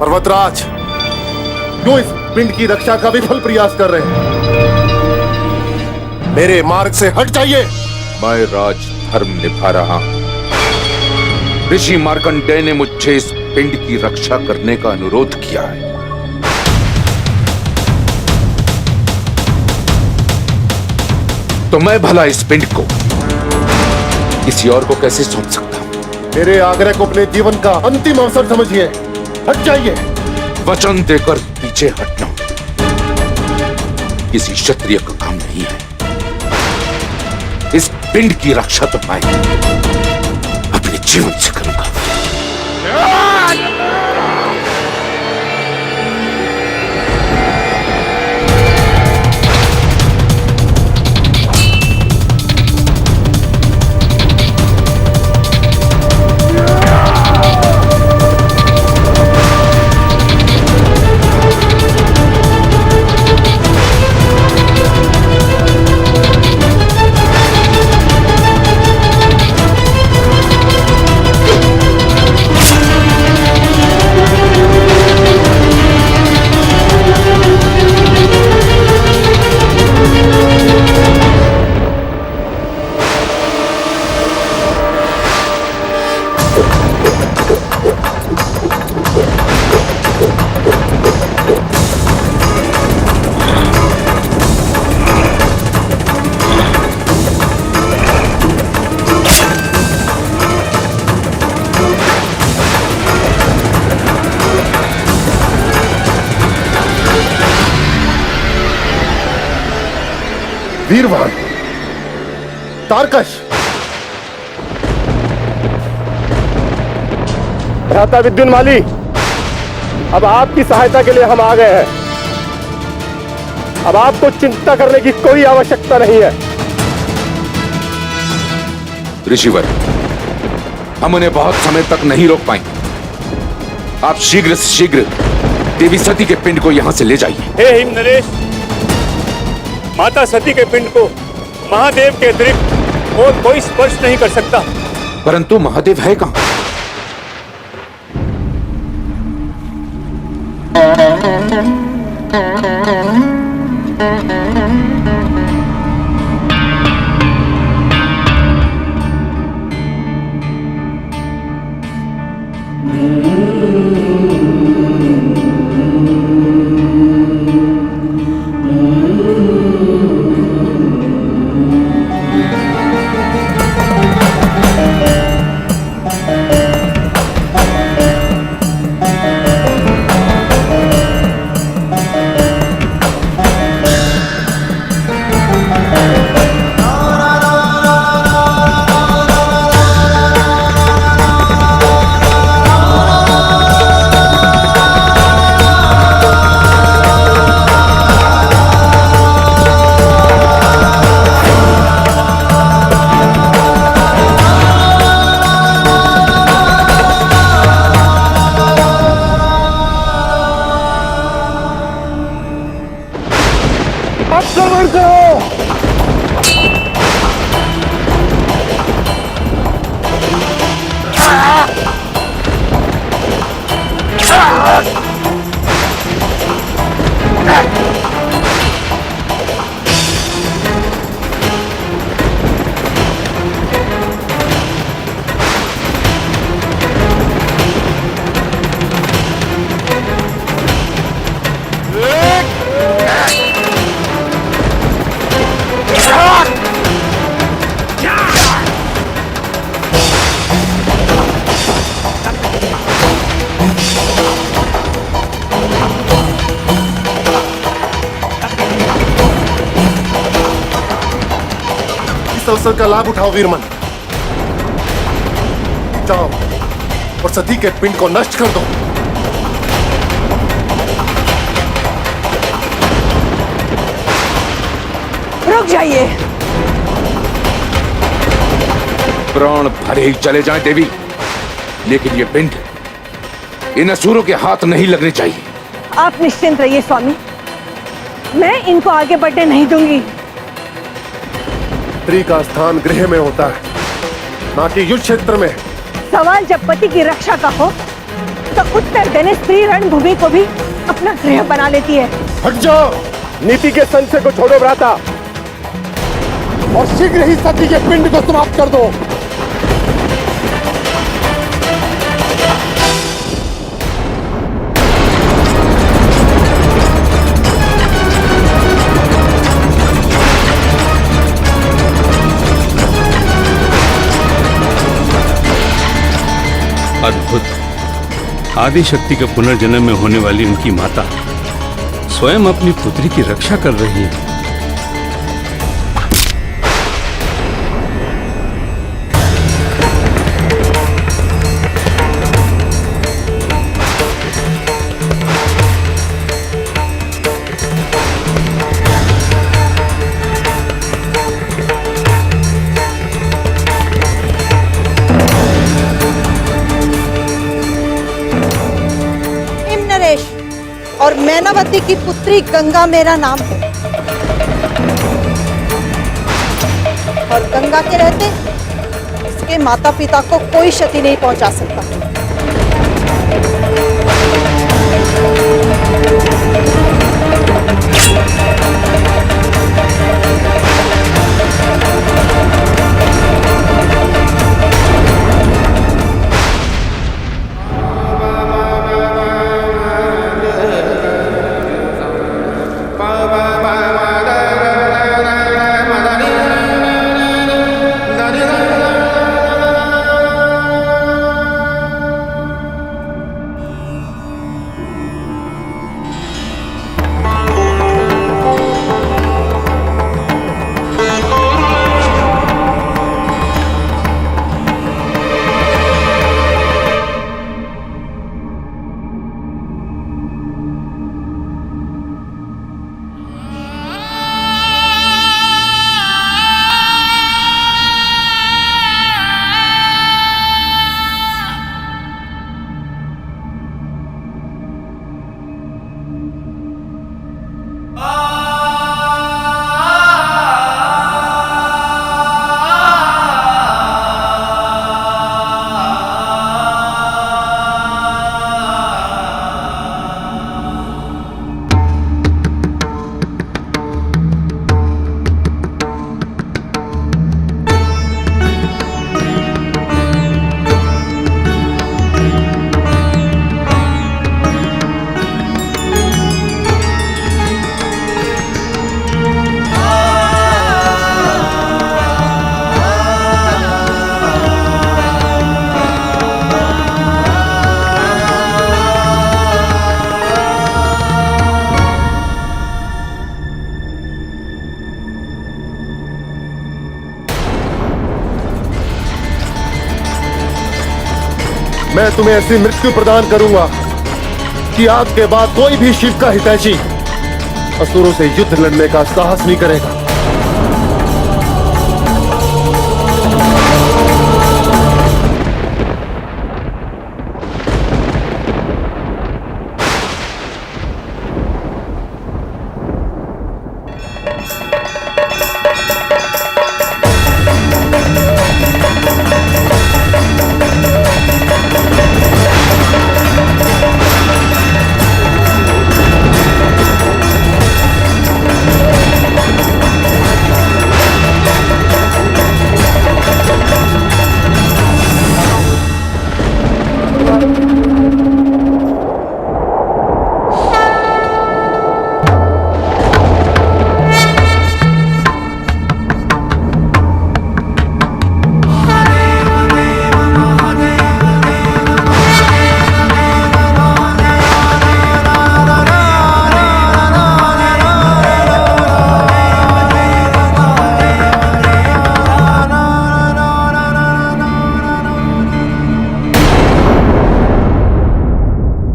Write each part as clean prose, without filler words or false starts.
पर्वतराज, क्यों इस पिंड की रक्षा का विफल प्रयास कर रहे हैं? मेरे मार्ग से हट जाइए। मैं राज धर्म निभा रहा हूं। ऋषि मार्कंडेय ने मुझे इस पिंड की रक्षा करने का अनुरोध किया है। तो मैं भला इस पिंड को किसी और को कैसे सौंप सकता हूं? मेरे आग्रह को अपने जीवन का अंतिम अवसर समझिए। हट जाइए। वचन देकर पीछे हटना किसी क्षत्रिय का काम नहीं है। इस पिंड की रक्षा तो मैं अपने जीवन से करूंगा। वीरवान, तारकश, भ्राता विद्युन्माली, अब आपकी सहायता के लिए हम आ गए हैं। अब आपको चिंता करने की कोई आवश्यकता नहीं है। ऋषिवर, हम उन्हें बहुत समय तक नहीं रोक पाएंगे। आप शीघ्र से शीघ्र देवी सती के पिंड को यहां से ले जाइए। हे हिम नरेश, माता सती के पिंड को महादेव के अतिरिक्त और कोई स्पर्श नहीं कर सकता। परंतु महादेव है कहां? इस अवसर का लाभ उठाओ वीरमन। जाओ और सती के पिंड को नष्ट कर दो। रुक जाइए। प्राण भले ही चले जाएं देवी, लेकिन ये पिंड इन असुरों के हाथ नहीं लगने चाहिए। आप निश्चिंत रहिए स्वामी, मैं इनको आगे बढ़ने नहीं दूंगी। स्त्री का स्थान गृह में होता है, ना कि युद्ध क्षेत्र में। सवाल जब पति की रक्षा का हो तो उत्तर देने स्त्री रणभूमि को भी अपना गृह बना लेती है। हट जाओ। नीति के संशय को छोड़ो भ्राता, और शीघ्र ही सती के पिंड को समाप्त कर दो। अद्भुत। आदिशक्ति के पुनर्जन्म में होने वाली उनकी माता स्वयं अपनी पुत्री की रक्षा कर रही है। नरेश और मैनावती की पुत्री गंगा मेरा नाम है, और गंगा के रहते इसके माता पिता को कोई क्षति नहीं पहुंचा सकता। मैं तुम्हें ऐसी मृत्यु प्रदान करूंगा कि आज के बाद कोई भी शिव का हितैषी असुरों से युद्ध लड़ने का साहस नहीं करेगा।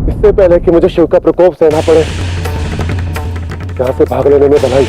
इससे पहले कि मुझे शिव का प्रकोप सहना पड़े, यहां से भाग लेने में भलाई।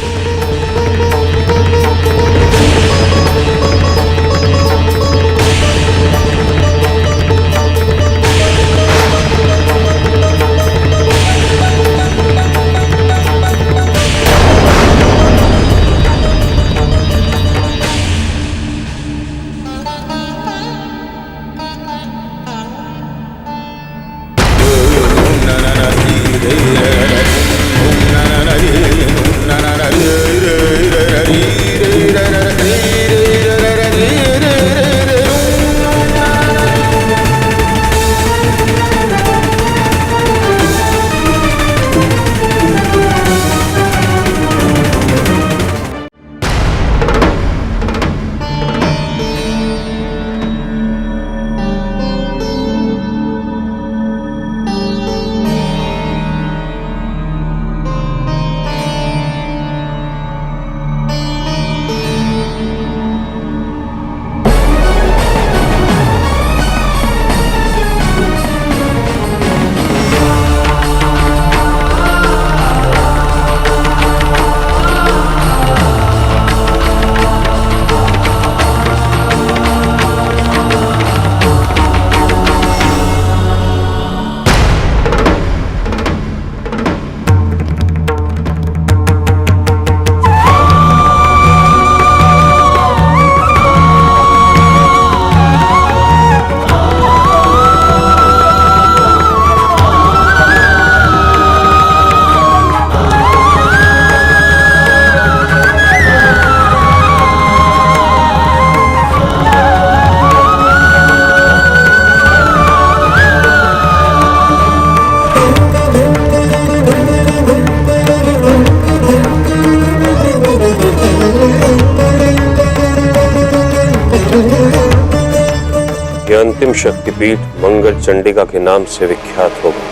यह अंतिम शक्तिपीठ मंगल चंडिका के नाम से विख्यात होगा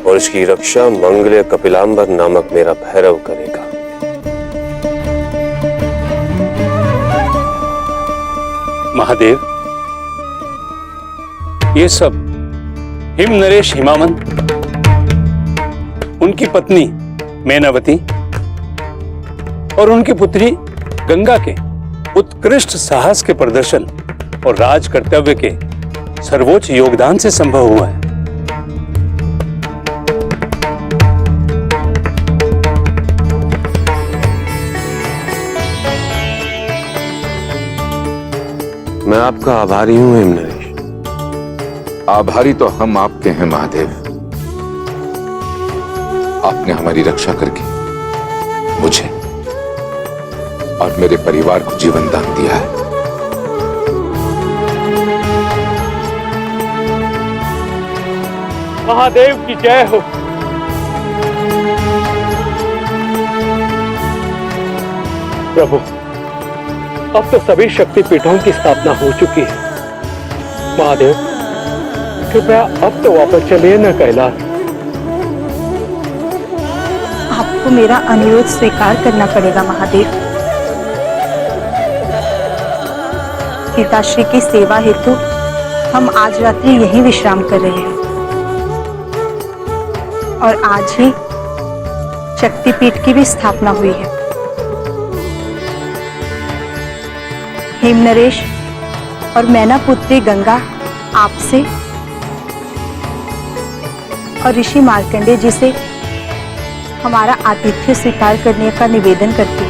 और इसकी रक्षा मंगल कपिलांबर नामक मेरा भैरव करेगा। महादेव, ये सब हिम नरेश हिमावंत, उनकी पत्नी मैनावती और उनकी पुत्री गंगा के उत्कृष्ट साहस के प्रदर्शन और राज कर्तव्य के सर्वोच्च योगदान से संभव हुआ है। मैं आपका आभारी हूं हिम नरेश। आभारी तो हम आपके हैं महादेव। आपने हमारी रक्षा करके मुझे और मेरे परिवार को जीवन दान दिया है। महादेव की जय हो। प्रभु, अब तो सभी शक्तिपीठों की स्थापना हो चुकी है। महादेव, कृपया अब तो वापस चलिए न कैलाश। आपको मेरा अनुरोध स्वीकार करना पड़ेगा महादेव। पिताश्री की सेवा हेतु हम आज रात्रि यहीं विश्राम कर रहे हैं और आज ही शक्तिपीठ की भी स्थापना हुई है। हेम नरेश और मैना पुत्री गंगा आपसे और ऋषि मार्कंडेय जी से हमारा आतिथ्य स्वीकार करने का निवेदन करती है।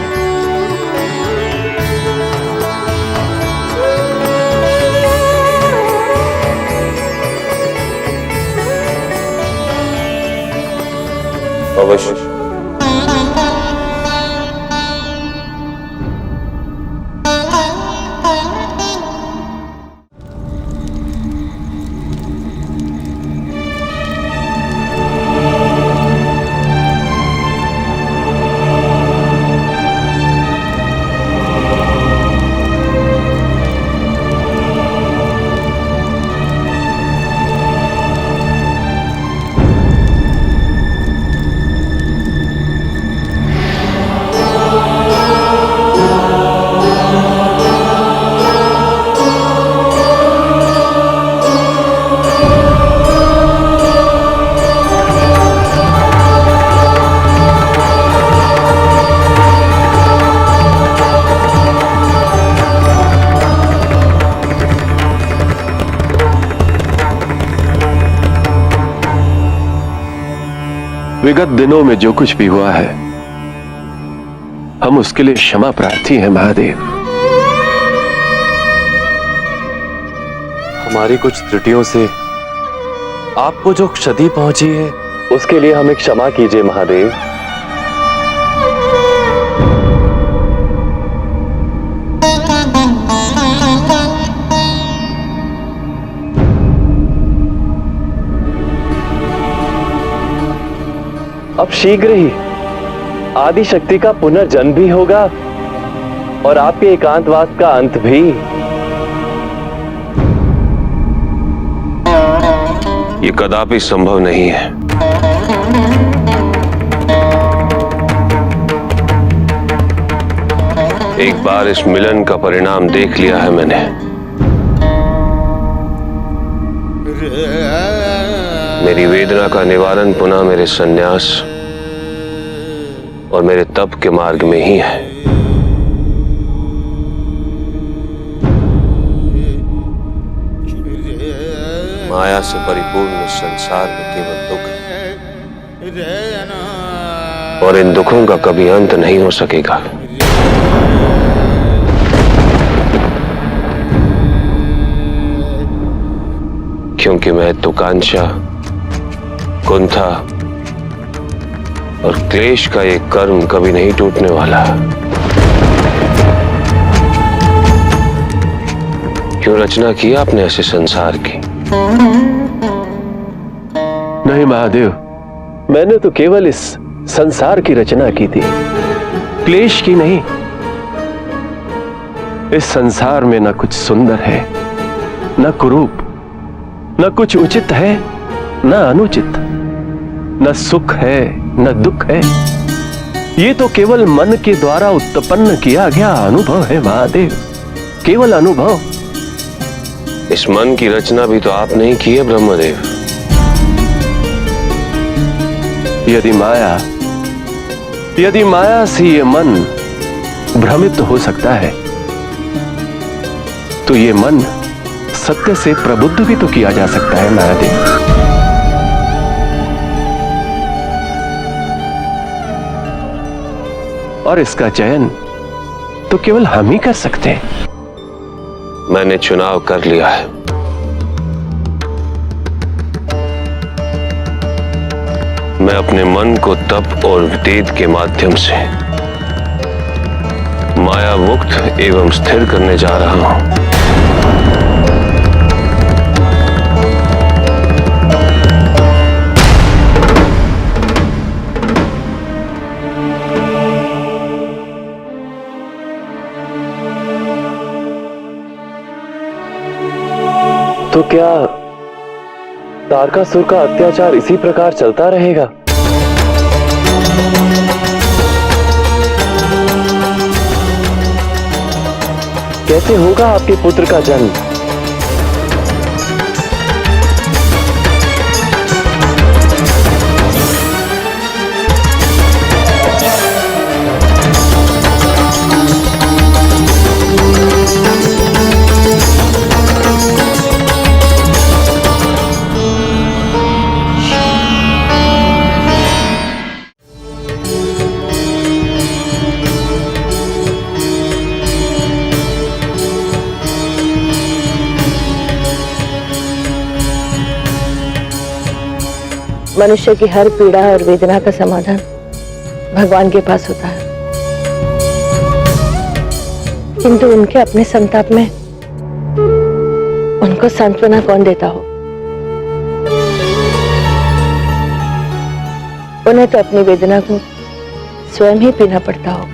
अवश्य। विगत दिनों में जो कुछ भी हुआ है, हम उसके लिए क्षमा प्रार्थी हैं महादेव। हमारी कुछ त्रुटियों से आपको जो क्षति पहुंची है, उसके लिए हमें क्षमा कीजिए महादेव। अब शीघ्र ही आदि शक्ति का पुनर्जन्म भी होगा और आपके एकांतवास का अंत भी। ये कदापि संभव नहीं है। एक बार इस मिलन का परिणाम देख लिया है मैंने। मेरी वेदना का निवारण पुनः मेरे संन्यास और मेरे तप के मार्ग में ही है। माया से परिपूर्ण संसार में केवल दुख है और इन दुखों का कभी अंत नहीं हो सकेगा। क्योंकि महत्वाकांक्षा, कुंठा और क्लेश का ये कर्म कभी नहीं टूटने वाला। क्यों रचना की आपने ऐसे संसार की? नहीं महादेव, मैंने तो केवल इस संसार की रचना की थी, क्लेश की नहीं। इस संसार में न कुछ सुंदर है, न कुरूप, न कुछ उचित है, न अनुचित, न सुख है, न दुख है। ये तो केवल मन के द्वारा उत्पन्न किया गया अनुभव है महादेव, केवल अनुभव। इस मन की रचना भी तो आपने ही की है ब्रह्मदेव। यदि माया से ये मन भ्रमित हो सकता है, तो ये मन सत्य से प्रबुद्ध भी तो किया जा सकता है महादेव। और इसका चयन तो केवल हम ही कर सकते हैं। मैंने चुनाव कर लिया है। मैं अपने मन को तप और वेद के माध्यम से माया मुक्त एवं स्थिर करने जा रहा हूं। तो क्या तारकासुर का अत्याचार इसी प्रकार चलता रहेगा? कैसे होगा आपके पुत्र का जन्म? मनुष्य की हर पीड़ा और वेदना का समाधान भगवान के पास होता है, किंतु उनके अपने संताप में उनको सांत्वना कौन देता हो? उन्हें तो अपनी वेदना को स्वयं ही पीना पड़ता हो।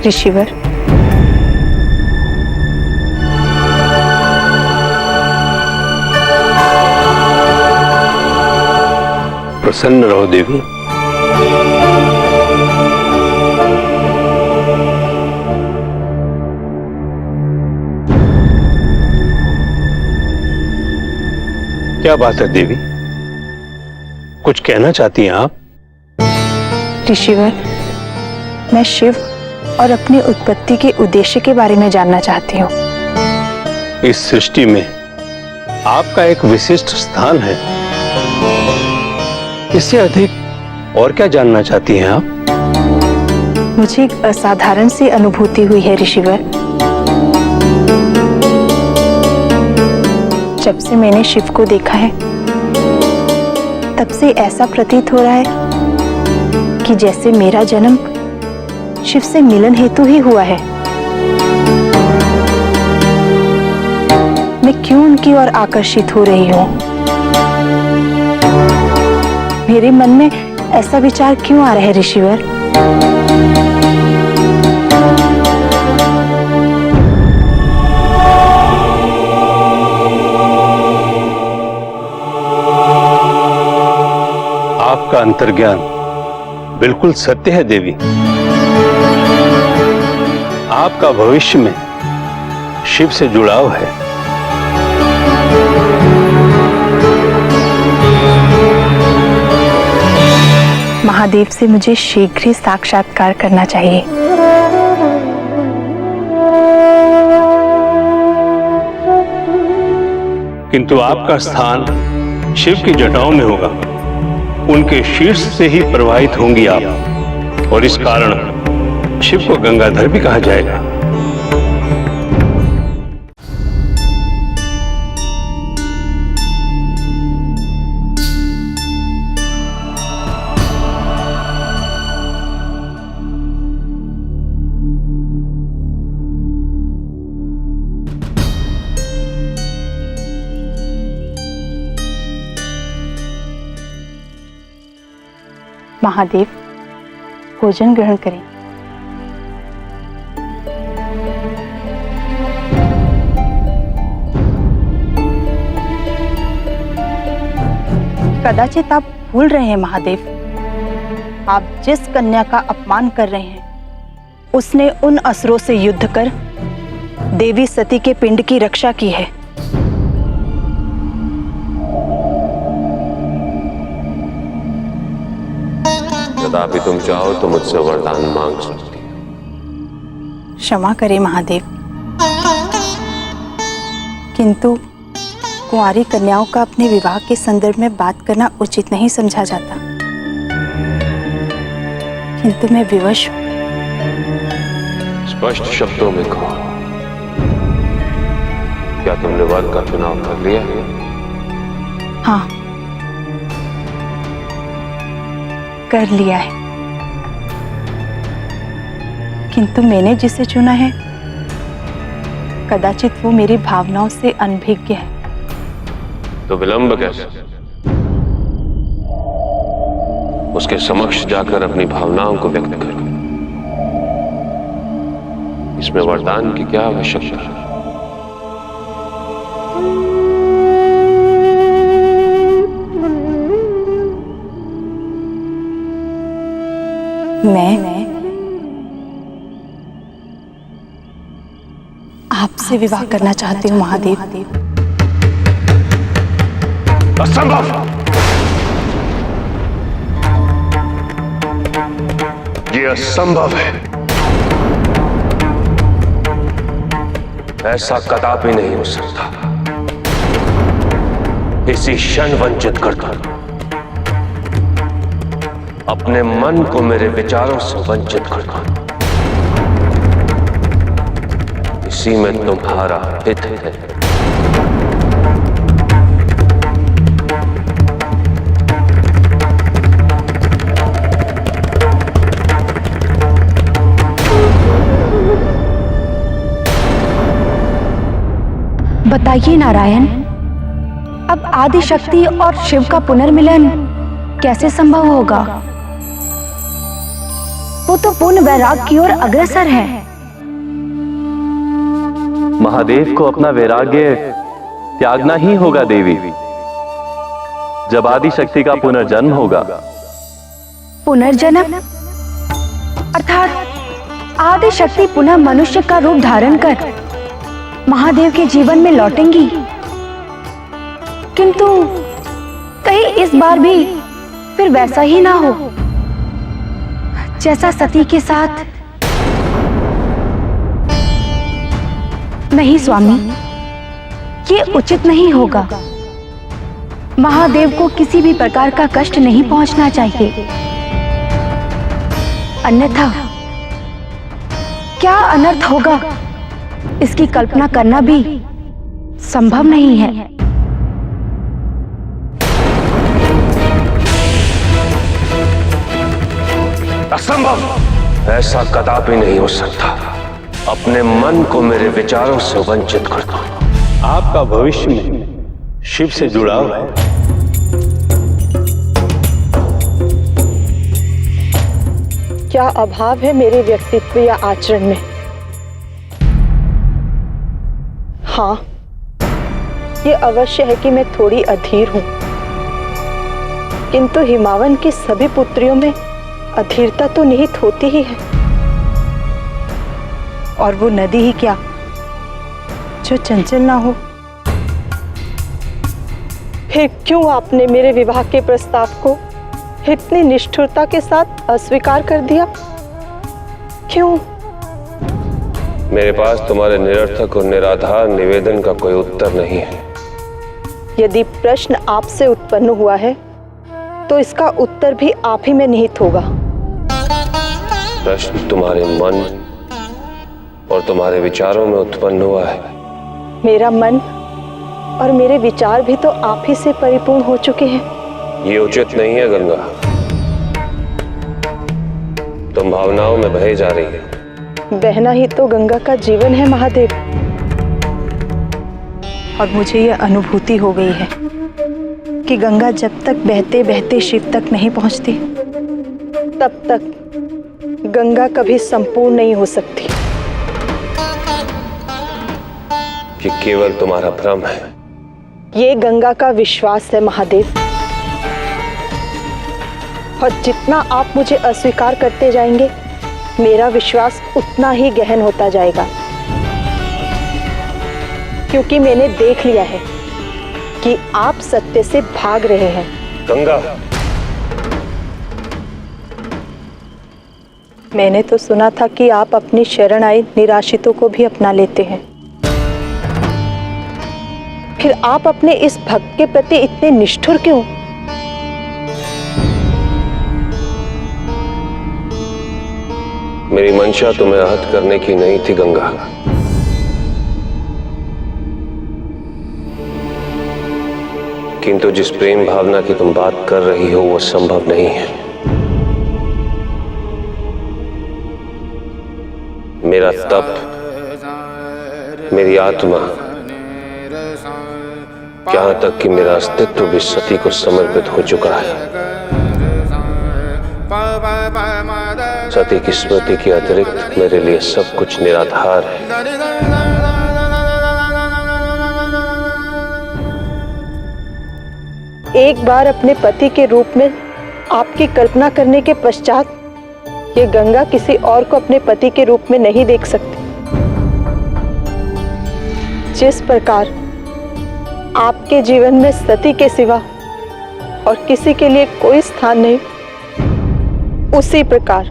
ऋषिवर, प्रसन्न रहो देवी। क्या बात है देवी, कुछ कहना चाहती हैं आप? ऋषिवर, मैं शिव और अपनी उत्पत्ति के उद्देश्य के बारे में जानना चाहती हूँ। इस सृष्टि में आपका एक विशिष्ट स्थान है, इससे अधिक और क्या जानना चाहती हैं आप? मुझे एक असाधारण सी अनुभूति हुई है ऋषिवर। जब से मैंने शिव को देखा है तब से ऐसा प्रतीत हो रहा है कि जैसे मेरा जन्म शिव से मिलन हेतु ही हुआ है। मैं क्यों उनकी ओर आकर्षित हो रही हूँ? मेरे मन में ऐसा विचार क्यों आ रहा है ऋषिवर? आपका अंतर्ज्ञान बिल्कुल सत्य है देवी। आपका भविष्य में शिव से जुड़ाव है। महादेव से मुझे शीघ्र ही साक्षात्कार करना चाहिए। किंतु आपका स्थान शिव की जटाओं में होगा। उनके शीर्ष से ही प्रवाहित होंगी आप, और इस कारण शिव को गंगाधर भी कहा जाएगा। महादेव, भोजन ग्रहण करें। कदाचित आप भूल रहे हैं महादेव, आप जिस कन्या का अपमान कर रहे हैं उसने उन असुरों से युद्ध कर देवी सती के पिंड की रक्षा की है। कदापि तुम चाहो तो मुझसे वरदान मांग सकती हो। क्षमा करें महादेव, किंतु कुंवारी कन्याओं का अपने विवाह के संदर्भ में बात करना उचित नहीं समझा जाता। किंतु मैं विवश हूं। स्पष्ट शब्दों में कहो, क्या तुमने वर का चुनाव कर लिया है? हाँ, कर लिया है। किंतु मैंने जिसे चुना है कदाचित वो मेरी भावनाओं से अनभिज्ञ है। तो विलंब कैसे? उसके समक्ष जाकर अपनी भावनाओं को व्यक्त करो। इसमें वरदान की क्या आवश्यकता है? मैं आपसे विवाह करना चाहती हूँ महादेव। असंभव! ये असंभव है। ऐसा कदापि नहीं हो सकता। इसी क्षण वंचित करता हूं। अपने मन को मेरे विचारों से वंचित करता हूं। इसी में तुम्हारा हित है। बताइए नारायण, अब आदि शक्ति और शिव का पुनर्मिलन कैसे संभव होगा? वो तो पूर्ण वैराग की ओर अग्रसर है। महादेव को अपना वैराग्य त्यागना ही होगा देवी। जब आदि शक्ति का पुनर्जन्म होगा। पुनर्जन्म अर्थात आदि शक्ति पुनः मनुष्य का रूप धारण कर महादेव के जीवन में लौटेंगी। किंतु कहीं इस बार भी फिर वैसा ही ना हो जैसा सती के साथ। नहीं स्वामी, ये उचित नहीं होगा। महादेव को किसी भी प्रकार का कष्ट नहीं पहुंचना चाहिए, अन्यथा क्या अनर्थ होगा, इसकी कल्पना करना भी संभव नहीं है। असंभव, ऐसा कदापि नहीं हो सकता। अपने मन को मेरे विचारों से वंचित कर दो। आपका भविष्य में शिव से जुड़ाव है। क्या अभाव है मेरे व्यक्तित्व या आचरण में? हाँ, ये अवश्य है कि मैं थोड़ी अधीर हूं, किंतु हिमावन की सभी पुत्रियों में अधीरता तो निहित होती ही है। और वो नदी ही क्या जो चंचल ना हो। फिर क्यों आपने मेरे विवाह के प्रस्ताव को इतनी निष्ठुरता के साथ अस्वीकार कर दिया? क्यों? मेरे पास तुम्हारे निरर्थक और निराधार निवेदन का कोई उत्तर नहीं है। यदि प्रश्न आपसे उत्पन्न हुआ है तो इसका उत्तर भी आप ही में निहित होगा। प्रश्न तुम्हारे मन और तुम्हारे विचारों में उत्पन्न हुआ है। मेरा मन और मेरे विचार भी तो आप ही से परिपूर्ण हो चुके हैं। ये उचित नहीं है गंगा। तुम भावनाओं में बहे जा रही है। बहना ही तो गंगा का जीवन है महादेव। और मुझे यह अनुभूति हो गई है कि गंगा जब तक बहते बहते शिव तक नहीं पहुंचती, तब तक गंगा कभी संपूर्ण नहीं हो सकती। ये केवल तुम्हारा भ्रम है। ये गंगा का विश्वास है महादेव। और जितना आप मुझे अस्वीकार करते जाएंगे, मेरा विश्वास उतना ही गहन होता जाएगा। क्योंकि मैंने देख लिया है कि आप सत्य से भाग रहे हैं। गंगा, मैंने तो सुना था कि आप अपनी शरण आए निराश्रितों को भी अपना लेते हैं। फिर आप अपने इस भक्त के प्रति इतने निष्ठुर क्यों? मेरी मंशा तुम्हें आहत करने की नहीं थी गंगा। किंतु जिस प्रेम भावना की तुम बात कर रही हो वो संभव नहीं है। मेरा तप, मेरी आत्मा, यहाँ तक कि मेरा अस्तित्व भी सती को समर्पित हो चुका है। सती की स्मृति के अतिरिक्त मेरे लिए सब कुछ निराधार है। एक बार अपने पति के रूप में आपकी कल्पना करने के पश्चात ये गंगा किसी और को अपने पति के रूप में नहीं देख सकती। जिस प्रकार आपके जीवन में सती के सिवा और किसी के लिए कोई स्थान नहीं, उसी प्रकार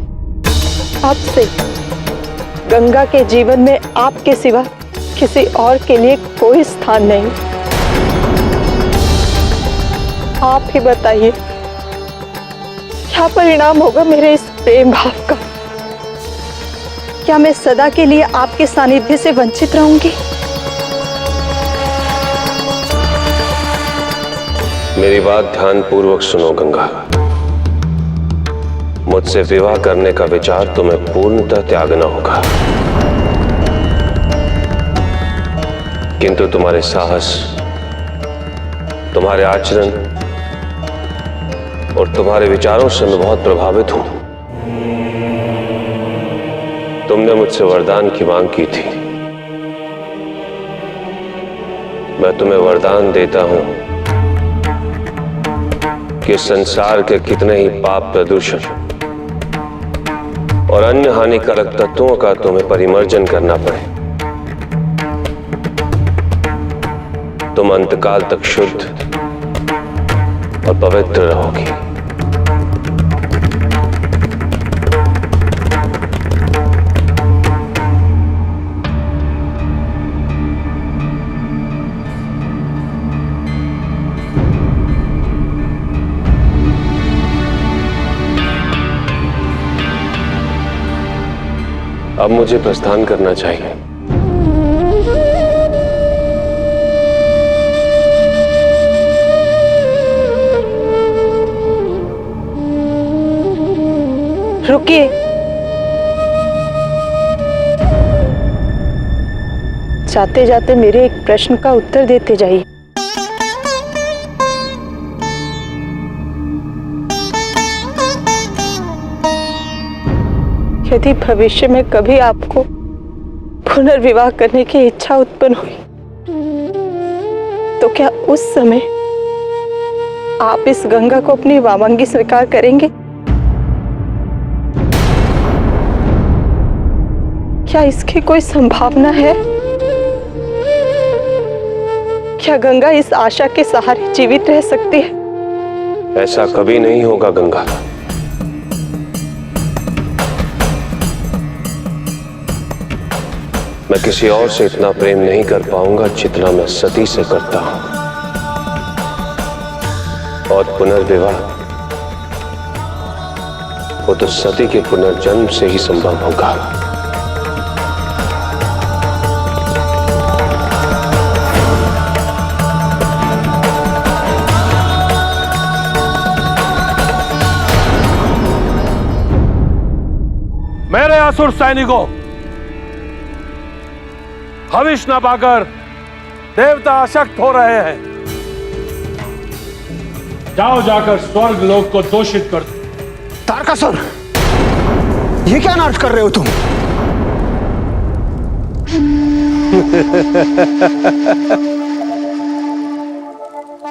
आपसे गंगा के जीवन में आपके सिवा किसी और के लिए कोई स्थान नहीं। आप ही बताइए, क्या परिणाम होगा मेरे इस प्रेम भाव का? क्या मैं सदा के लिए आपके सानिध्य से वंचित रहूंगी? मेरी बात ध्यानपूर्वक सुनो गंगा। मुझसे विवाह करने का विचार तुम्हें पूर्णतः त्यागना होगा। किंतु तुम्हारे साहस, तुम्हारे आचरण और तुम्हारे विचारों से मैं बहुत प्रभावित हूं। तुमने मुझसे वरदान की मांग की थी। मैं तुम्हें वरदान देता हूं कि संसार के कितने ही पाप, प्रदूषण और अन्य हानिकारक तत्वों का तुम्हें परिमर्जन करना पड़े, तुम अंतकाल तक शुद्ध और पवित्र रहोगी। अब मुझे प्रस्थान करना चाहिए। रुकिए। जाते जाते मेरे एक प्रश्न का उत्तर देते जाइए। यदि भविष्य में कभी आपको पुनर्विवाह करने की इच्छा उत्पन्न हुई तो क्या उस समय आप इस गंगा को अपनी वामंगी स्वीकार करेंगे? क्या इसकी कोई संभावना है? क्या गंगा इस आशा के सहारे जीवित रह सकती है? ऐसा कभी नहीं होगा गंगा। मैं किसी और से इतना प्रेम नहीं कर पाऊंगा जितना मैं सती से करता हूं। और पुनर्विवाह वो तो सती के पुनर्जन्म से ही संभव होगा। मेरे असुर सैनिकों, हविष न पाकर देवता अशक्त हो रहे हैं। जाओ जाकर स्वर्ग लोक को दोषित कर दो। तारकासुर, ये क्या नाटक कर रहे हो तुम?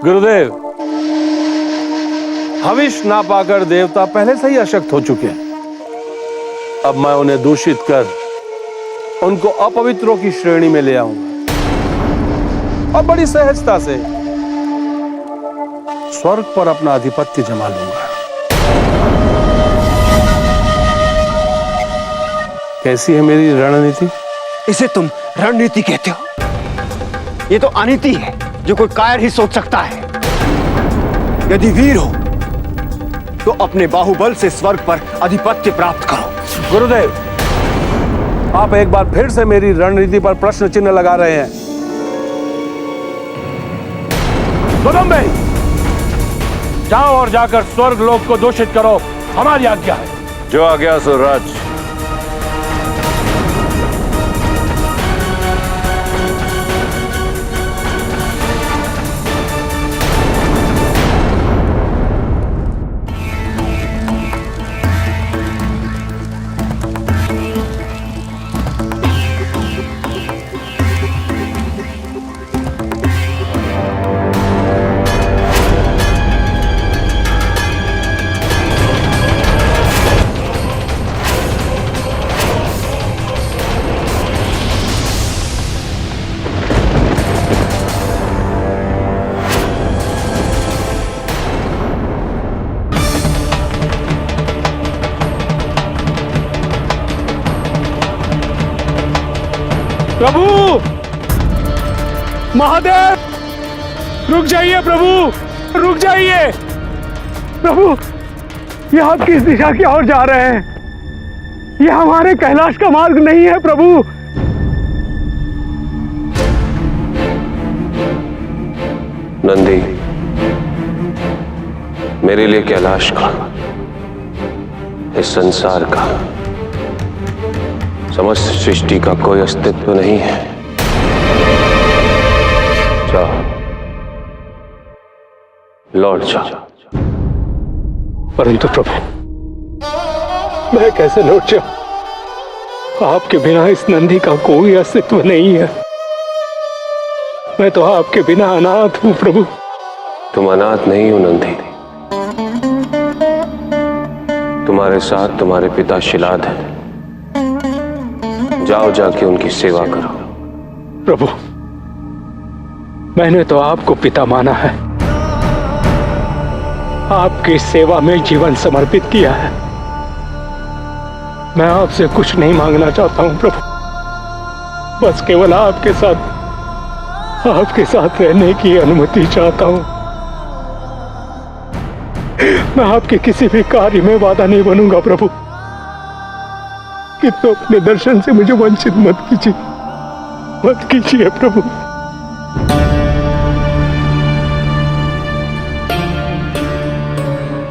गुरुदेव, हविष ना पाकर देवता पहले से ही अशक्त हो चुके हैं। अब मैं उन्हें दूषित कर उनको अपवित्रों की श्रेणी में ले आऊंगा और बड़ी सहजता से स्वर्ग पर अपना आधिपत्य जमा लूंगा। कैसी है मेरी रणनीति? इसे तुम रणनीति कहते हो? ये तो अनीति है जो कोई कायर ही सोच सकता है। यदि वीर हो तो अपने बाहुबल से स्वर्ग पर आधिपत्य प्राप्त करो। गुरुदेव, आप एक बार फिर से मेरी रणनीति पर प्रश्न चिन्ह लगा रहे हैं। गोदम्बे, जाओ और जाकर स्वर्ग लोक को दोषित करो, हमारी आज्ञा है। जो आज्ञा सुरराज। प्रभु, महादेव, रुक जाइए प्रभु, रुक जाइए। प्रभु, ये आप किस दिशा की ओर जा रहे हैं? ये हमारे कैलाश का मार्ग नहीं है प्रभु। नंदी, मेरे लिए कैलाश का, इस संसार का, समस्त सृष्टि का कोई अस्तित्व नहीं है। जाओ, लौट जाओ। परंतु प्रभु, मैं कैसे लौट जाऊं? आपके बिना इस नंदी का कोई अस्तित्व नहीं है। मैं तो आपके बिना अनाथ हूं प्रभु। तुम अनाथ नहीं हो नंदी, तुम्हारे साथ तुम्हारे पिता शिलाद हैं। जाओ, जाके उनकी सेवा करो। प्रभु, मैंने तो आपको पिता माना है, आपकी सेवा में जीवन समर्पित किया है। मैं आपसे कुछ नहीं मांगना चाहता हूं प्रभु, बस केवल आपके साथ रहने की अनुमति चाहता हूं। मैं आपके किसी भी कार्य में बाधा नहीं बनूंगा प्रभु। कि तो अपने दर्शन से मुझे वंचित मत कीजिए प्रभु।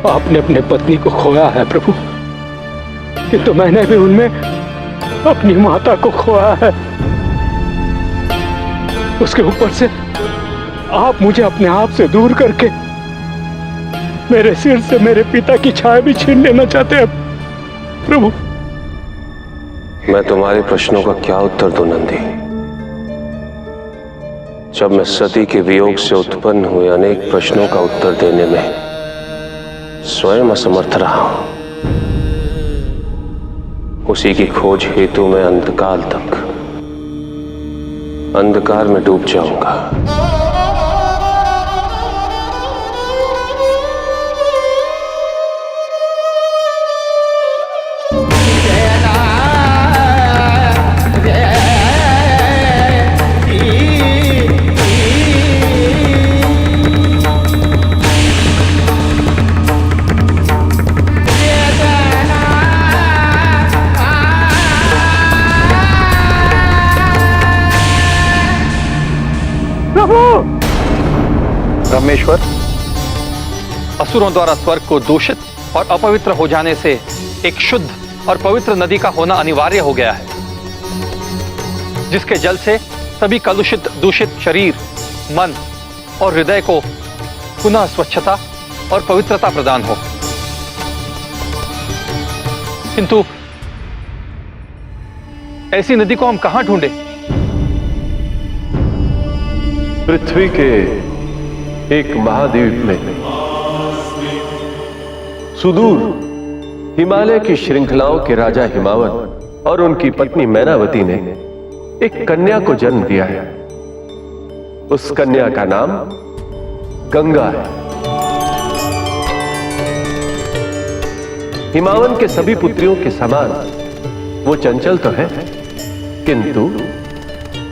आपने अपने पत्नी को खोया है प्रभु, किंतु मैंने भी उनमें अपनी माता को खोया है। उसके ऊपर से आप मुझे अपने आप से दूर करके मेरे सिर से मेरे पिता की छाया भी छीन लेना चाहते हैं प्रभु। मैं तुम्हारे प्रश्नों का क्या उत्तर दूं नंदी? जब मैं सती के वियोग से उत्पन्न हुए अनेक प्रश्नों का उत्तर देने में स्वयं असमर्थ रहा हूं, उसी की खोज हेतु मैं अंतकाल तक अंधकार में डूब जाऊंगा। ब्रह्मेश्वर, असुरों द्वारा स्वर्ग को दूषित और अपवित्र हो जाने से एक शुद्ध और पवित्र नदी का होना अनिवार्य हो गया है, जिसके जल से सभी कलुषित दूषित शरीर, मन और हृदय को पुनः स्वच्छता और पवित्रता प्रदान हो। किंतु ऐसी नदी को हम कहां ढूंढें? पृथ्वी के एक महाद्वीप में सुदूर हिमालय की श्रृंखलाओं के राजा हिमावन और उनकी पत्नी मैनावती ने एक कन्या को जन्म दिया है। उस कन्या का नाम गंगा है। हिमावन के सभी पुत्रियों के समान वो चंचल तो है, किंतु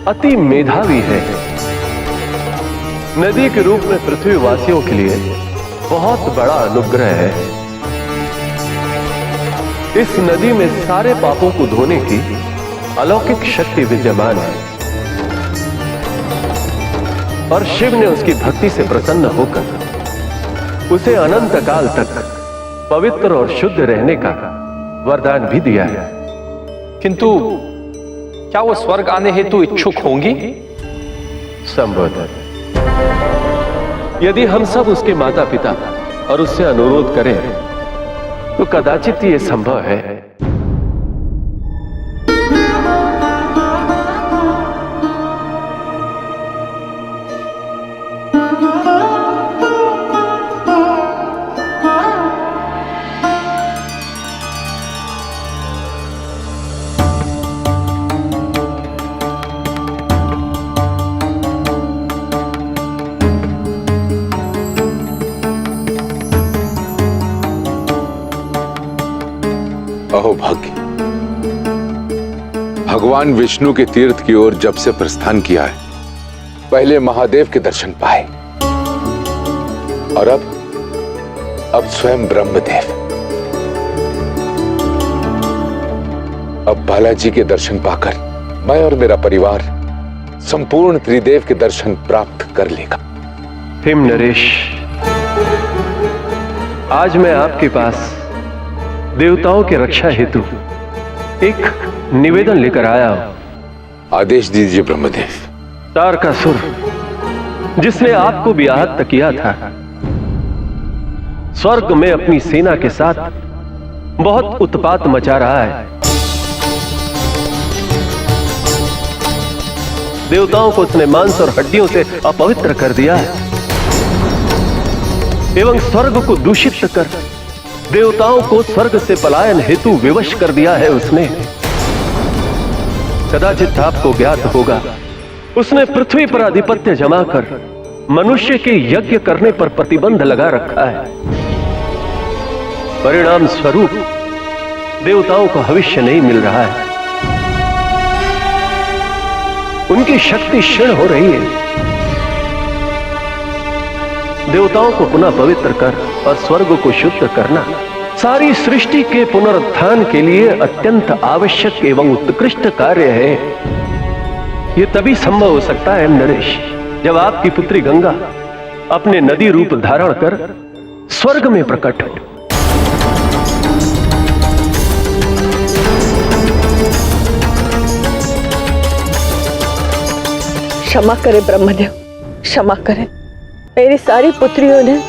अति मेधावी है। नदी के रूप में पृथ्वीवासियों के लिए बहुत बड़ा अनुग्रह है। इस नदी में सारे पापों को धोने की अलौकिक शक्ति विद्यमान है और शिव ने उसकी भक्ति से प्रसन्न होकर उसे अनंत काल तक पवित्र और शुद्ध रहने का वरदान भी दिया है। किंतु क्या वो स्वर्ग आने हेतु इच्छुक होंगी? संभवतः यदि हम सब उसके माता पिता और उससे अनुरोध करें तो कदाचित ये संभव है। अहो भाग्य, भगवान विष्णु के तीर्थ की ओर जब से प्रस्थान किया है, पहले महादेव के दर्शन पाए और अब स्वयं ब्रह्मदेव। अब बालाजी के दर्शन पाकर मैं और मेरा परिवार संपूर्ण त्रिदेव के दर्शन प्राप्त कर लेगा। हिम नरेश, आज मैं आपके पास देवताओं की रक्षा हेतु एक निवेदन लेकर आया हूं। आदेश दीजिए ब्रह्मदेव। तारकासुर, जिसने आपको भी आहत तक किया था, स्वर्ग में अपनी सेना के साथ बहुत उत्पात मचा रहा है। देवताओं को उसने मांस और हड्डियों से अपवित्र कर दिया है एवं स्वर्ग को दूषित कर देवताओं को स्वर्ग से पलायन हेतु विवश कर दिया है उसने। कदाचित आपको ज्ञात होगा, उसने पृथ्वी पर आधिपत्य जमाकर मनुष्य के यज्ञ करने पर प्रतिबंध लगा रखा है। परिणाम स्वरूप देवताओं को भविष्य नहीं मिल रहा है। उनकी शक्ति क्षीण हो रही है। देवताओं को पुनः पवित्र कर और स्वर्ग को शुद्ध करना सारी सृष्टि के पुनरुत्थान के लिए अत्यंत आवश्यक एवं उत्कृष्ट कार्य है। यह तभी संभव हो सकता है नरेश, जब आपकी पुत्री गंगा अपने नदी रूप धारण कर स्वर्ग में प्रकट हो। क्षमा करें ब्रह्मदेव, क्षमा करें। मेरी सारी पुत्रियों ने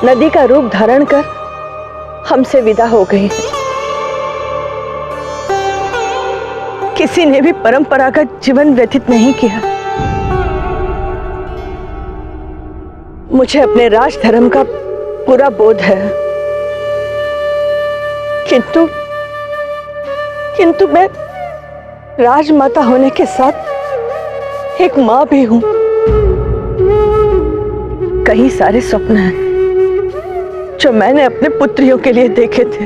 नदी का रूप धारण कर हमसे विदा हो गई है। किसी ने भी परंपरागत जीवन व्यतीत नहीं किया। मुझे अपने राजधर्म का पूरा बोध है, किंतु मैं राजमाता होने के साथ एक मां भी हूं। कई सारे स्वप्न हैं जो मैंने अपने पुत्रियों के लिए देखे थे।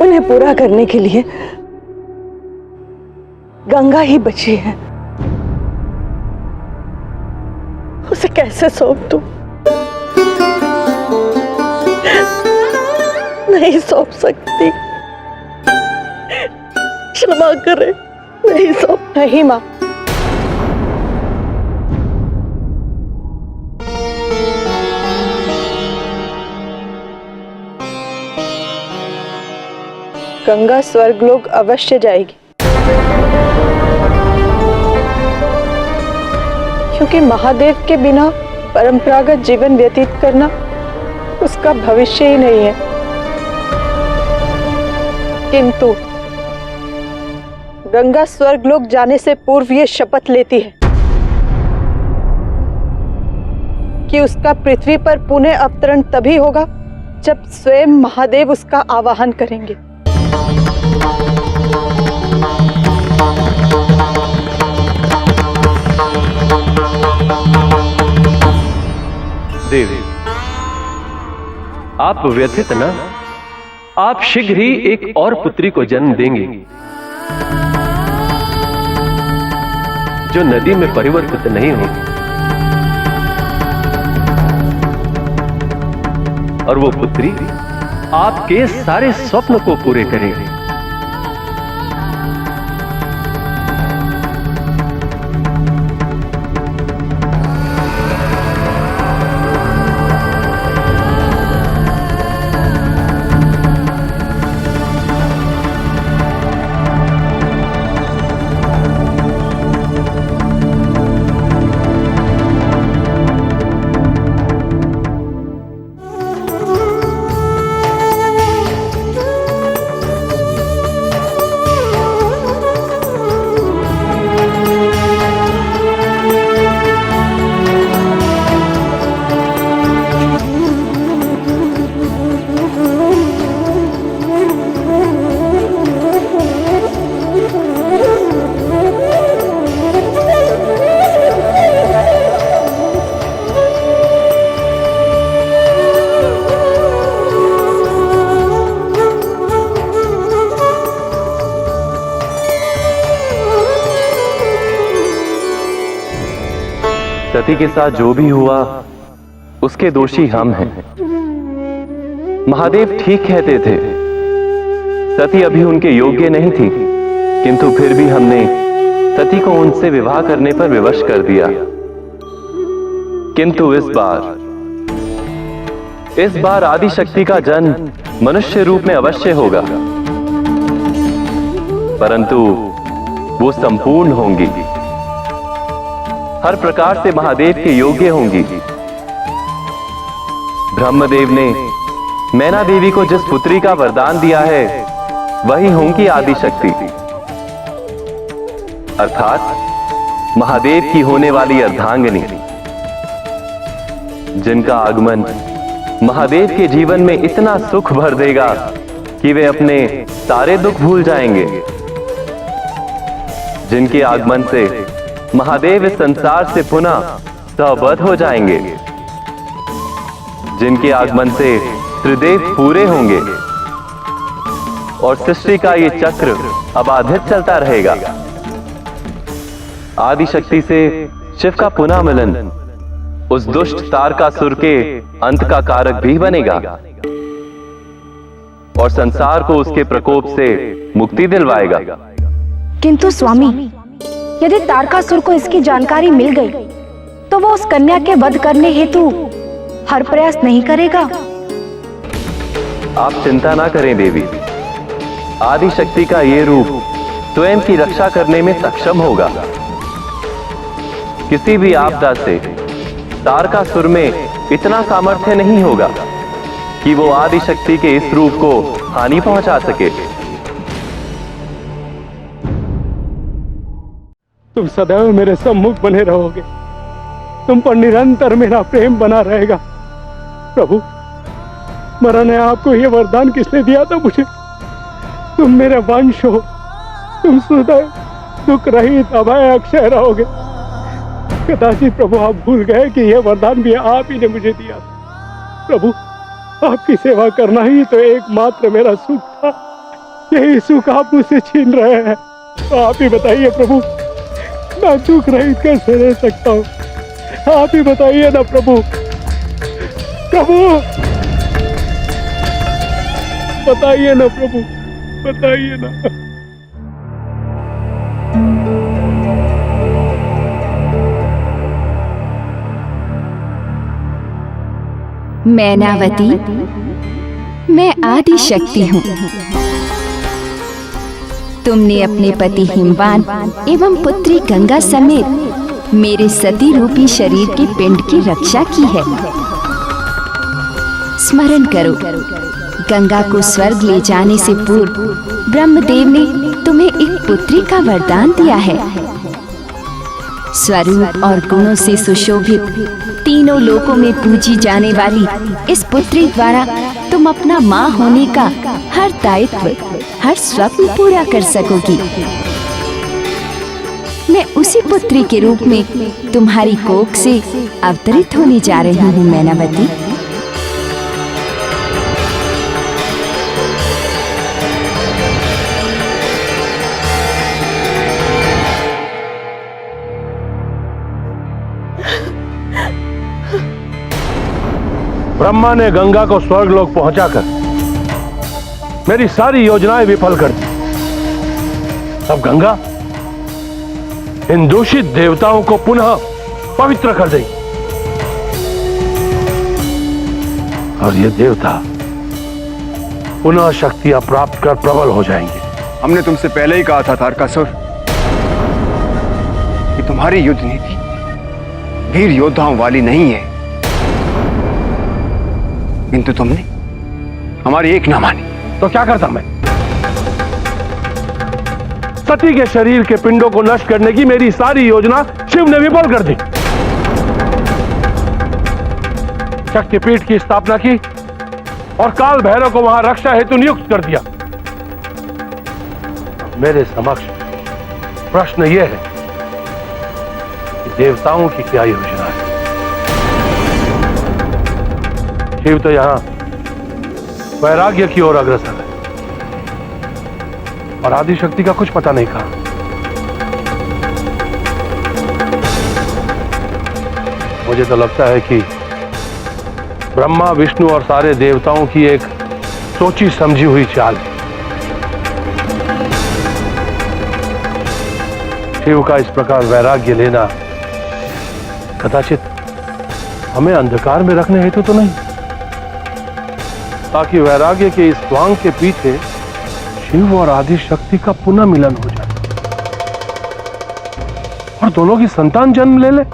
उन्हें पूरा करने के लिए गंगा ही बची है। उसे कैसे सौंप दूं? नहीं सौंप सकती। क्षमा करें, नहीं सौंप। नहीं मां, गंगा स्वर्गलोक अवश्य जाएगी, क्योंकि महादेव के बिना परंपरागत जीवन व्यतीत करना उसका भविष्य ही नहीं है। किंतु गंगा स्वर्गलोक जाने से पूर्व ये शपथ लेती है कि उसका पृथ्वी पर पुनः अवतरण तभी होगा जब स्वयं महादेव उसका आवाहन करेंगे। देवी, आप व्यथित न, आप शीघ्र ही एक और पुत्री को जन्म देंगे जो नदी में परिवर्तित नहीं होगी, और वो पुत्री आपके सारे स्वप्न को पूरे करेगी। सती के साथ जो भी हुआ उसके दोषी हम हैं। महादेव ठीक कहते थे, सती अभी उनके योग्य नहीं थी, किंतु फिर भी हमने सती को उनसे विवाह करने पर विवश कर दिया। किंतु इस बार आदिशक्ति का जन्म मनुष्य रूप में अवश्य होगा, परंतु वो संपूर्ण होंगी, हर प्रकार से महादेव के योग्य होंगी। ब्रह्मदेव ने मैना देवी को जिस पुत्री का वरदान दिया है वही होंगी आदिशक्ति, अर्थात महादेव की होने वाली अर्धांगिनी, जिनका आगमन महादेव के जीवन में इतना सुख भर देगा कि वे अपने सारे दुख भूल जाएंगे, जिनके आगमन से महादेव इस संसार से पुनः सहबद्ध हो जाएंगे, जिनके आगमन से त्रिदेव पूरे होंगे और सृष्टि का ये चक्र अबाधित चलता रहेगा। आदिशक्ति से शिव का पुनः मिलन उस दुष्ट तारकासुर के अंत का कारक भी बनेगा। और संसार को उसके प्रकोप से मुक्ति दिलवाएगा। किंतु स्वामी, यदि तारकासुर को इसकी जानकारी मिल गई तो वो उस कन्या के वध करने हेतु हर प्रयास नहीं करेगा। आप चिंता ना करें देवी, आदि शक्ति का ये रूप स्वयं की रक्षा करने में सक्षम होगा। किसी भी आपदा से तारकासुर में इतना सामर्थ्य नहीं होगा कि वो आदि शक्ति के इस रूप को हानि पहुंचा सके। तुम सदैव मेरे सम्मुख बने रहोगे, तुम पर निरंतर मेरा प्रेम बना रहेगा। प्रभु, मैंने आपको ये वरदान किसने दिया था मुझे? तुम मेरे वंश हो, तुम सदैव दुख रहित अभय अक्षय रहोगे। कदाचित प्रभु आप भूल गए कि यह वरदान भी आप ही ने मुझे दिया था। प्रभु, आपकी सेवा करना ही तो एकमात्र मेरा सुख था, यही सुख आप मुझसे छीन रहे हैं। तो आप ही बताइए प्रभु, मैं दुख रहित कैसे रह सकता हूँ? आप ही बताइए ना प्रभु। प्रभु बताइए ना प्रभु, बताइए ना। मैनावती, मैं आदि शक्ति हूँ। तुमने अपने पति हिमवान एवं पुत्री गंगा समेत मेरे सती रूपी शरीर के पिंड की रक्षा की है। स्मरण करो, गंगा को स्वर्ग ले जाने से पूर्व ब्रह्मदेव ने तुम्हें एक पुत्री का वरदान दिया है। स्वरूप और गुणों से सुशोभित, तीनों लोकों में पूजी जाने वाली इस पुत्री द्वारा तुम अपना माँ होने का हर दायित्व, हर स्वप्न पूरा कर सकोगी। मैं उसी पुत्री के रूप में तुम्हारी कोख से अवतरित होने जा रही हूँ मैनावती। ब्रह्मा ने गंगा को स्वर्गलोक पहुंचाकर मेरी सारी योजनाएं विफल कर दी। तब गंगा इन दूषित देवताओं को पुनः पवित्र कर देगी और ये देवता पुनः शक्तियां प्राप्त कर प्रबल हो जाएंगे। हमने तुमसे पहले ही कहा था तारकासुर कि तुम्हारी युद्ध नीति वीर योद्धाओं वाली नहीं है, किंतु तुमने हमारी एक ना मानी। तो क्या करता मैं? सती के शरीर के पिंडों को नष्ट करने की मेरी सारी योजना शिव ने विफल कर दी। शक्तिपीठ की स्थापना की और काल भैरव को वहां रक्षा हेतु नियुक्त कर दिया। मेरे समक्ष प्रश्न यह है कि देवताओं की क्या योजना है? शिव तो यहां वैराग्य की ओर अग्रसर है और आदिशक्ति का कुछ पता नहीं कहा। मुझे तो लगता है कि ब्रह्मा, विष्णु और सारे देवताओं की एक सोची समझी हुई चाल है। शिव का इस प्रकार वैराग्य लेना कदाचित हमें अंधकार में रखने हेतु तो नहीं, ताकि वैराग्य के इस स्वांग के पीछे शिव और आदि शक्ति का पुनः मिलन हो जाए और दोनों की संतान जन्म ले ले।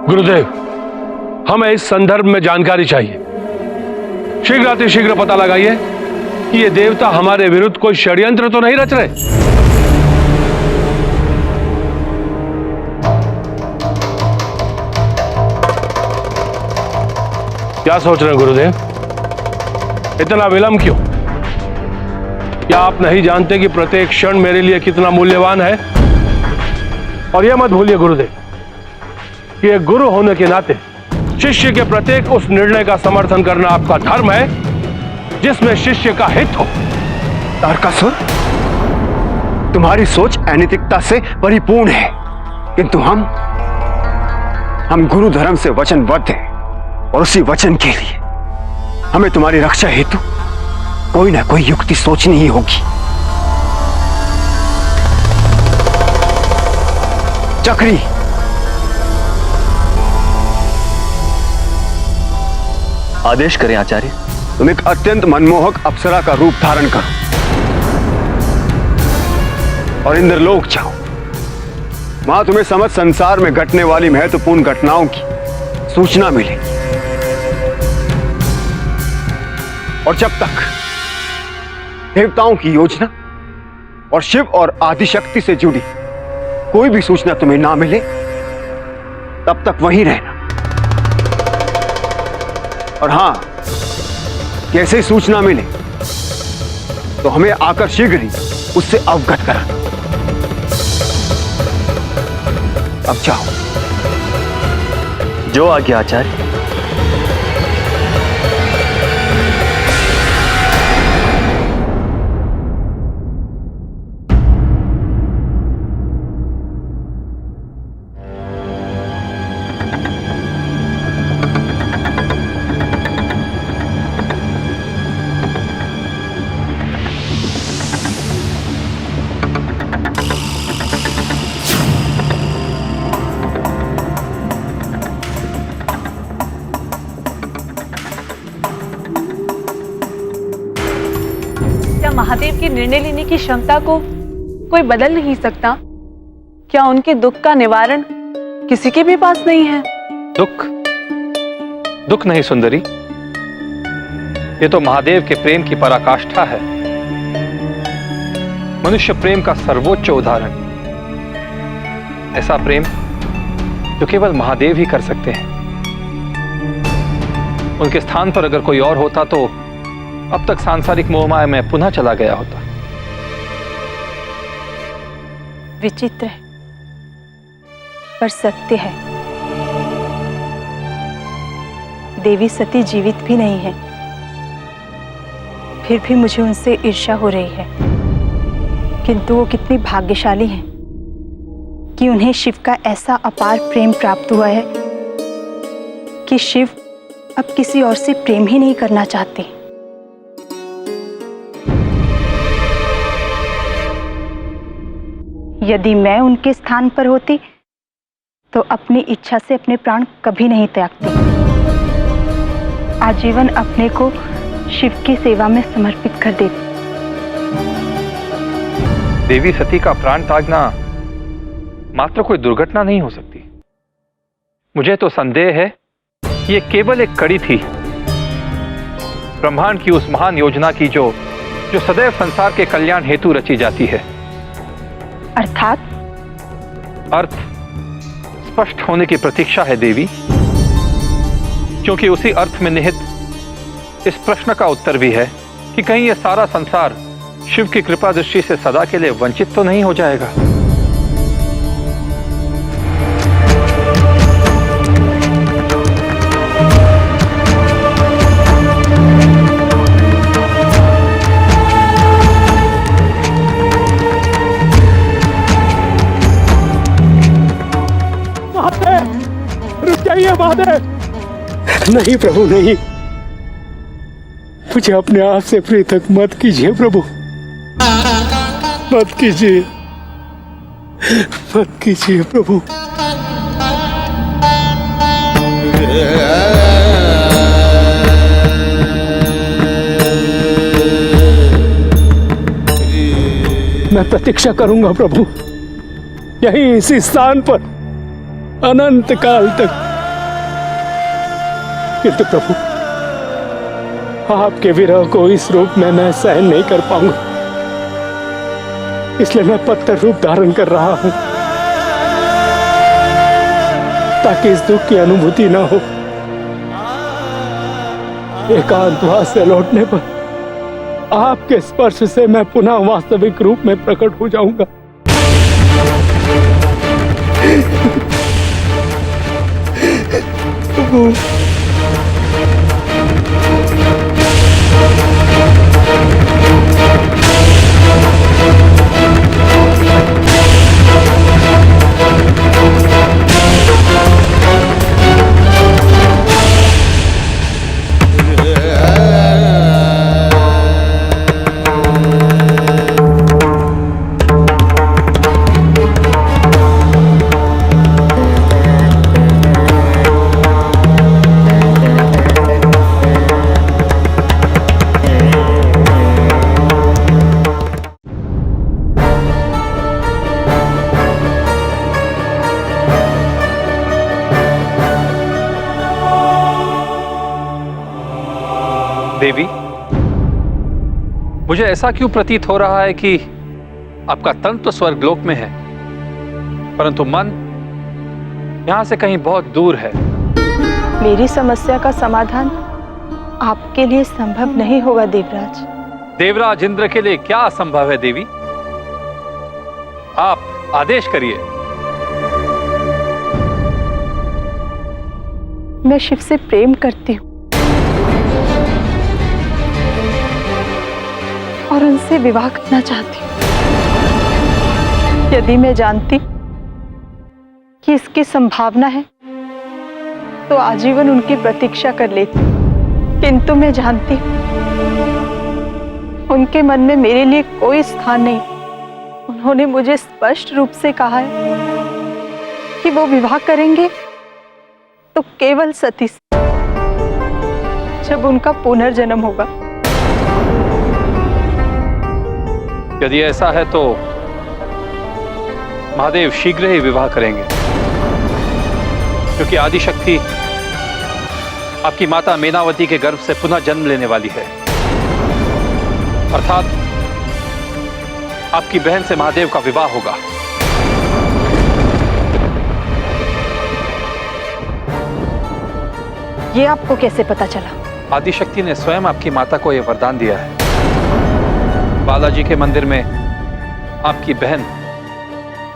गुरुदेव, हमें इस संदर्भ में जानकारी चाहिए। शीघ्र अतिशीघ्र पता लगाइए कि ये देवता हमारे विरुद्ध कोई षड्यंत्र तो नहीं रच रहे। क्या सोच रहे हैं गुरुदेव? इतना विलंब क्यों? क्या आप नहीं जानते कि प्रत्येक क्षण मेरे लिए कितना मूल्यवान है? और यह मत भूलिए गुरुदेव कि एक गुरु होने के नाते शिष्य के प्रत्येक उस निर्णय का समर्थन करना आपका धर्म है जिसमें शिष्य का हित हो। तारकासुर, तुम्हारी सोच अनैतिकता से परिपूर्ण है, किंतु हम गुरु धर्म से वचनबद्ध हैं और उसी वचन के लिए हमें तुम्हारी रक्षा हेतु कोई ना कोई युक्ति सोचनी ही होगी। चक्री, आदेश करें आचार्य। तुम एक अत्यंत मनमोहक अप्सरा का रूप धारण करो और इंद्रलोक जाओ। वहां तुम्हें समस्त संसार में घटने वाली महत्वपूर्ण घटनाओं की सूचना मिलेगी। और जब तक देवताओं की योजना और शिव और आदिशक्ति से जुड़ी कोई भी सूचना तुम्हें ना मिले, तब तक वहीं रहना। और हां, कैसे ही सूचना मिले तो हमें आकर शीघ्र ही उससे अवगत कराना। अब जाओ। जो आज्ञा आचार्य। महादेव की निर्णय लेने की क्षमता को कोई बदल नहीं सकता? क्या उनके दुख का निवारण किसी के भी पास नहीं है? दुख नहीं सुंदरी, ये तो महादेव के प्रेम की पराकाष्ठा है, मनुष्य प्रेम का सर्वोच्च उदाहरण। ऐसा प्रेम जो केवल महादेव ही कर सकते हैं। उनके स्थान पर अगर कोई और होता तो अब तक सांसारिक मोहमाया में पुनः चला गया होता। विचित्र है पर सत्य है। देवी सती जीवित भी नहीं है, फिर भी मुझे उनसे ईर्ष्या हो रही है। किंतु वो कितनी भाग्यशाली हैं कि उन्हें शिव का ऐसा अपार प्रेम प्राप्त हुआ है कि शिव अब किसी और से प्रेम ही नहीं करना चाहते। यदि मैं उनके स्थान पर होती तो अपनी इच्छा से अपने प्राण कभी नहीं त्यागती। आजीवन अपने को शिव की सेवा में समर्पित कर देती। देवी सती का प्राण त्यागना मात्र कोई दुर्घटना नहीं हो सकती। मुझे तो संदेह है कि ये केवल एक कड़ी थी ब्रह्मांड की उस महान योजना की जो सदैव संसार के कल्याण हेतु रची जाती है। अर्थात? अर्थ स्पष्ट होने की प्रतीक्षा है देवी, क्योंकि उसी अर्थ में निहित इस प्रश्न का उत्तर भी है कि कहीं यह सारा संसार शिव की कृपा दृष्टि से सदा के लिए वंचित तो नहीं हो जाएगा। महादेव, नहीं प्रभु नहीं, मुझे अपने आप से पृथक मत कीजिए प्रभु, मत कीजिए, मत कीजिए प्रभु। मैं प्रतीक्षा करूंगा प्रभु, यहीं इसी स्थान पर अनंत काल तक। किंतु प्रभु, आपके विरह को इस रूप में मैं सहन नहीं कर पाऊंगा, इसलिए मैं पत्थर रूप धारण कर रहा हूं, ताकि इस दुख की अनुभूति न हो। एकांतवास से लौटने पर आपके स्पर्श से मैं पुनः वास्तविक रूप में प्रकट हो जाऊंगा। देवी, मुझे ऐसा क्यों प्रतीत हो रहा है कि आपका तन तो स्वर्गलोक में है, परंतु मन यहां से कहीं बहुत दूर है। मेरी समस्या का समाधान आपके लिए संभव नहीं होगा देवराज। देवराज इंद्र के लिए क्या असंभव है देवी? आप आदेश करिए। मैं शिव से प्रेम करती हूँ और उनसे विवाह करना चाहती हूँ। यदि मैं जानती कि इसकी संभावना है तो आजीवन उनकी प्रतीक्षा कर लेती, किंतु मैं जानती हूँ उनके मन में मेरे लिए कोई स्थान नहीं। उन्होंने मुझे स्पष्ट रूप से कहा है कि वो विवाह करेंगे तो केवल सती से, जब उनका पुनर्जन्म होगा। यदि ऐसा है तो महादेव शीघ्र ही विवाह करेंगे, क्योंकि आदिशक्ति आपकी माता मेनावती के गर्भ से पुनः जन्म लेने वाली है। अर्थात आपकी बहन से महादेव का विवाह होगा। ये आपको कैसे पता चला? आदिशक्ति ने स्वयं आपकी माता को यह वरदान दिया है। बालाजी के मंदिर में आपकी बहन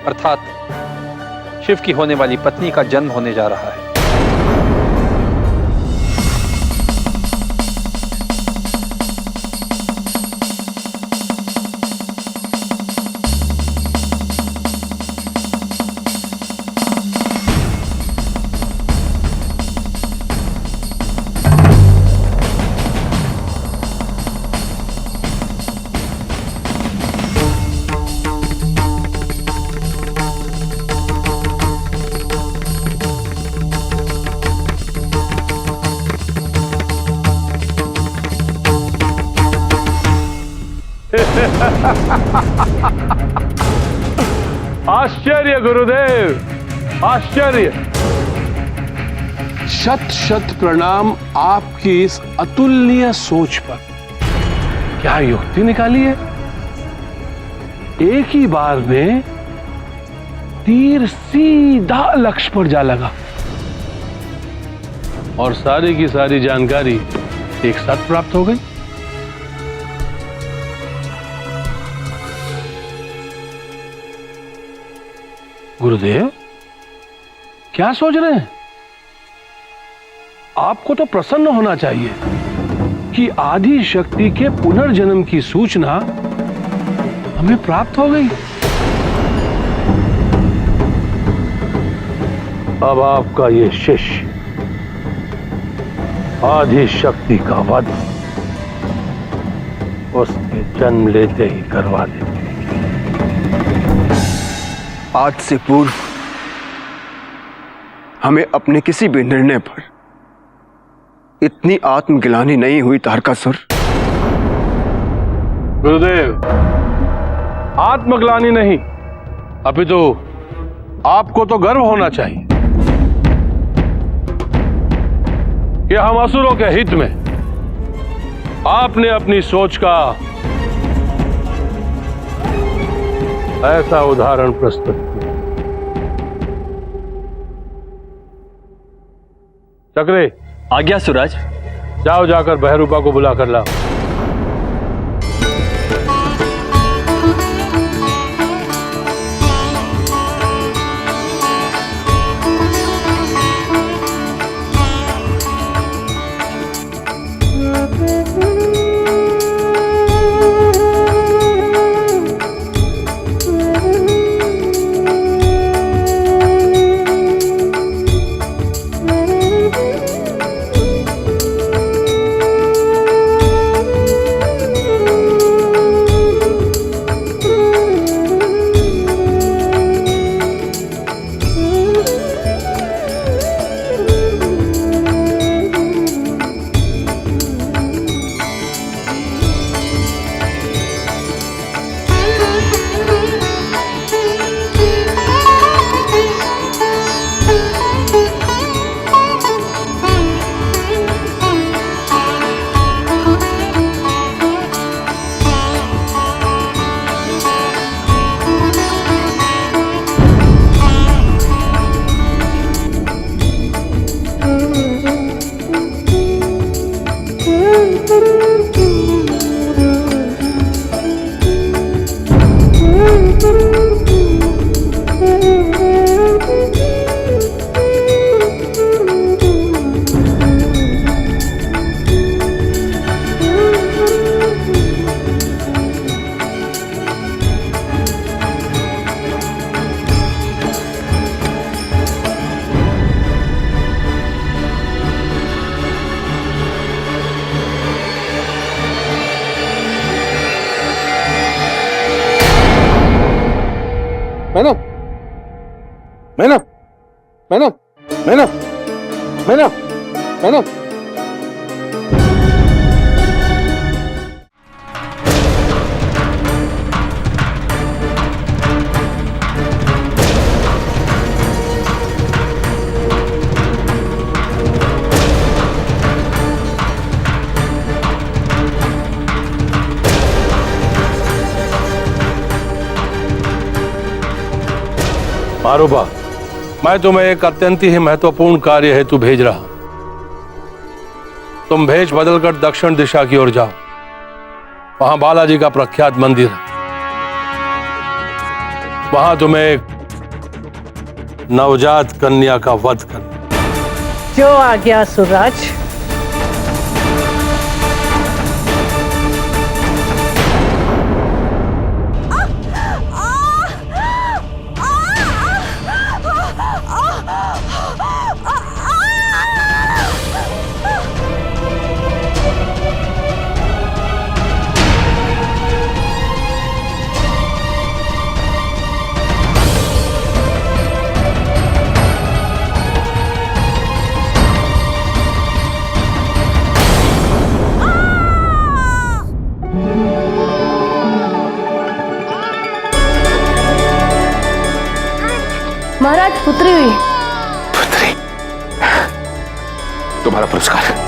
अर्थात शिव की होने वाली पत्नी का जन्म होने जा रहा है। आश्चर्य गुरुदेव, आश्चर्य। शत शत प्रणाम आपकी इस अतुलनीय सोच पर। क्या युक्ति निकाली है? एक ही बार में तीर सीधा लक्ष्य पर जा लगा और सारी की सारी जानकारी एक साथ प्राप्त हो गई। गुरुदेव, क्या सोच रहे हैं? आपको तो प्रसन्न होना चाहिए कि आदि शक्ति के पुनर्जन्म की सूचना हमें प्राप्त हो गई। अब आपका ये शिष्य आदि शक्ति का वध उसके जन्म लेते ही करवा देंगे। आज से पूर्व हमें अपने किसी भी निर्णय पर इतनी आत्मग्लानि नहीं हुई तारकासुर। गुरुदेव, आत्मग्लानि नहीं, अपितु आपको तो गर्व होना चाहिए कि हम असुरों के हित में आपने अपनी सोच का ऐसा उदाहरण प्रस्तुत किया। चक्रे, आज्ञा सुराज। जाओ, जाकर बहरूपा को बुला कर लाओ। मैना मैना मैना मैना मैना मैना मारूबा, मैं तुम्हें एक अत्यंत ही महत्वपूर्ण कार्य हेतु भेज रहा हूं। तुम भेष बदलकर दक्षिण दिशा की ओर जाओ। वहां बालाजी का प्रख्यात मंदिर है। वहां तुम्हें एक नवजात कन्या का वध करना। जो आ गया सूरज। महाराज पुत्री हुई। पुत्री, तुम्हारा पुरस्कार।